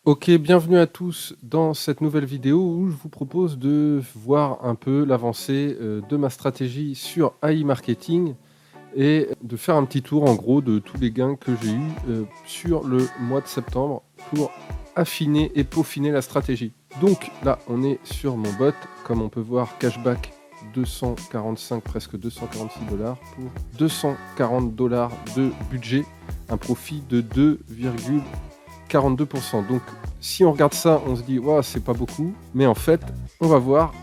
Ok, bienvenue à tous dans cette nouvelle vidéo où je vous propose de voir un peu l'avancée de ma stratégie sur AI Marketing et de faire un petit tour en gros de tous les gains que j'ai eus sur le mois de septembre pour affiner et peaufiner la stratégie. Donc là, on est sur mon bot, comme on peut voir, cashback 245, presque 246 dollars pour 240 dollars de budget, un profit de 2,42%. Donc si on regarde ça, on se dit ouais, c'est pas beaucoup, mais en fait, on va voir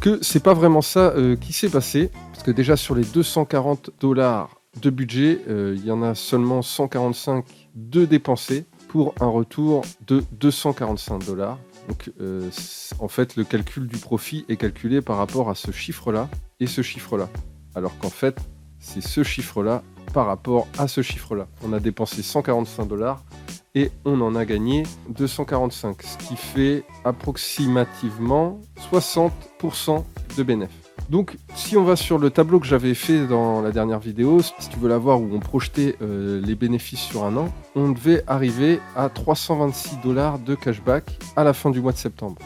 que c'est pas vraiment ça qui s'est passé, parce que déjà sur les 240 dollars de budget, il y en a seulement 145 de dépensés pour un retour de 245 dollars. Donc en fait, le calcul du profit est calculé par rapport à ce chiffre-là et ce chiffre-là, alors qu'en fait, c'est ce chiffre-là par rapport à ce chiffre-là. On a dépensé 145 dollars et on en a gagné 245, ce qui fait approximativement 60% de bénéfice. Donc si on va sur le tableau que j'avais fait dans la dernière vidéo, si tu veux la voir où on projetait les bénéfices sur un an, on devait arriver à 326 dollars de cashback à la fin du mois de septembre.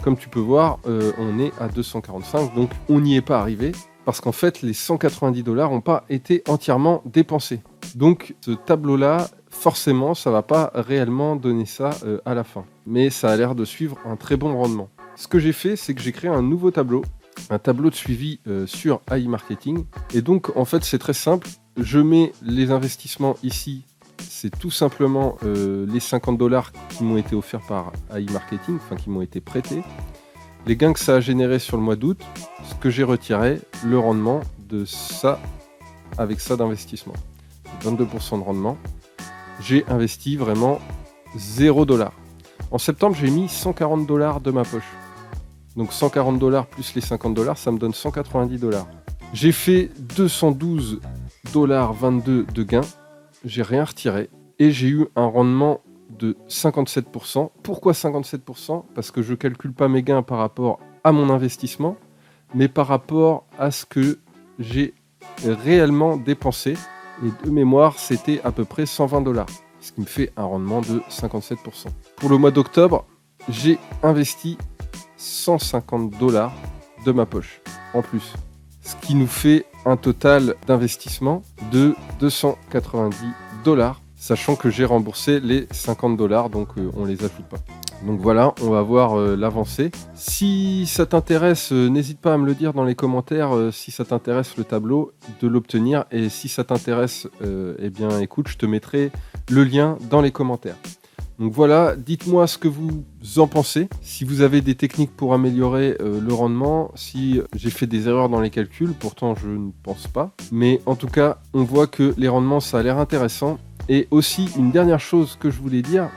Comme tu peux voir, on est à 245, donc on n'y est pas arrivé, parce qu'en fait les 190 dollars n'ont pas été entièrement dépensés. Donc ce tableau-là, forcément, ça va pas réellement donner ça à la fin. Mais ça a l'air de suivre un très bon rendement. Ce que j'ai fait, c'est que j'ai créé un nouveau tableau, un tableau de suivi sur AI Marketing. Et donc, en fait, c'est très simple. Je mets les investissements ici. C'est tout simplement les 50 dollars qui m'ont été offerts par AI Marketing, enfin qui m'ont été prêtés. Les gains que ça a généré sur le mois d'août, ce que j'ai retiré, le rendement de ça avec ça d'investissement. 22% de rendement. J'ai investi vraiment 0 $. En septembre, j'ai mis 140 dollars de ma poche. Donc 140 dollars plus les 50 dollars, ça me donne 190 dollars. J'ai fait 212 dollars 22 de gains. J'ai rien retiré. Et j'ai eu un rendement de 57%. Pourquoi 57%? Parce que je ne calcule pas mes gains par rapport à mon investissement, mais par rapport à ce que j'ai réellement dépensé. Et de mémoire, c'était à peu près 120 dollars, ce qui me fait un rendement de 57%. Pour le mois d'octobre, j'ai investi 150 dollars de ma poche en plus, ce qui nous fait un total d'investissement de 290 dollars, sachant que j'ai remboursé les 50 dollars, donc on les ajoute pas. Donc voilà, on va voir l'avancée. Si ça t'intéresse, n'hésite pas à me le dire dans les commentaires si ça t'intéresse le tableau, de l'obtenir. Et si ça t'intéresse, eh bien écoute, je te mettrai le lien dans les commentaires. Donc voilà, dites-moi ce que vous en pensez. Si vous avez des techniques pour améliorer le rendement, si j'ai fait des erreurs dans les calculs, pourtant je ne pense pas. Mais en tout cas, on voit que les rendements, ça a l'air intéressant. Et aussi, une dernière chose que je voulais dire,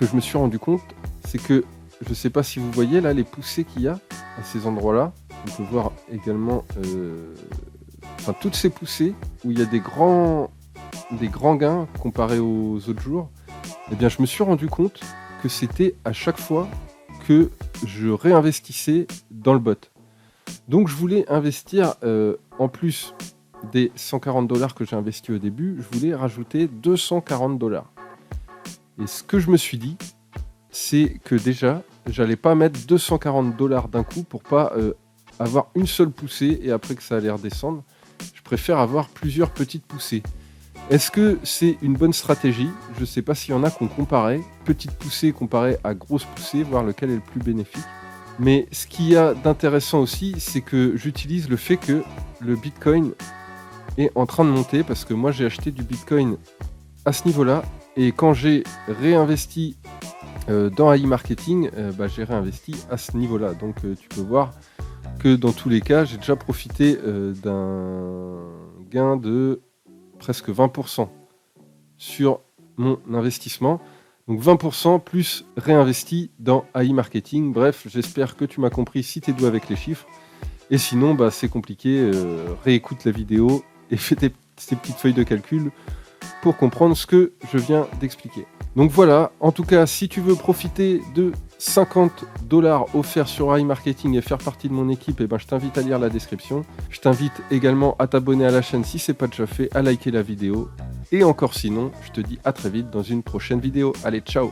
que je me suis rendu compte, c'est que je ne sais pas si vous voyez là les poussées qu'il y a à ces endroits-là. On peut voir également toutes ces poussées où il y a des grands gains comparés aux autres jours. Eh bien, je me suis rendu compte que c'était à chaque fois que je réinvestissais dans le bot. Donc, je voulais investir en plus des 140 dollars que j'ai investi au début, je voulais rajouter 240 dollars. Et ce que je me suis dit, c'est que déjà, j'allais pas mettre 240 dollars d'un coup pour pas avoir une seule poussée et après que ça allait redescendre. Je préfère avoir plusieurs petites poussées. Est-ce que c'est une bonne stratégie? Je ne sais pas s'il y en a qu'on comparait. Petite poussée comparée à grosse poussée, voir lequel est le plus bénéfique. Mais ce qu'il y a d'intéressant aussi, c'est que j'utilise le fait que le Bitcoin est en train de monter parce que moi j'ai acheté du Bitcoin à ce niveau-là. Et quand j'ai réinvesti dans AI Marketing, j'ai réinvesti à ce niveau-là. Donc tu peux voir que dans tous les cas, j'ai déjà profité d'un gain de presque 20% sur mon investissement. Donc 20% plus réinvesti dans AI Marketing. Bref, j'espère que tu m'as compris si tu es doué avec les chiffres. Et sinon, c'est compliqué. Réécoute la vidéo et fais tes petites feuilles de calcul pour comprendre ce que je viens d'expliquer. Donc voilà, en tout cas, si tu veux profiter de 50 dollars offerts sur AI Marketing et faire partie de mon équipe, je t'invite à lire la description. Je t'invite également à t'abonner à la chaîne si ce n'est pas déjà fait, à liker la vidéo. Et encore sinon, je te dis à très vite dans une prochaine vidéo. Allez, ciao!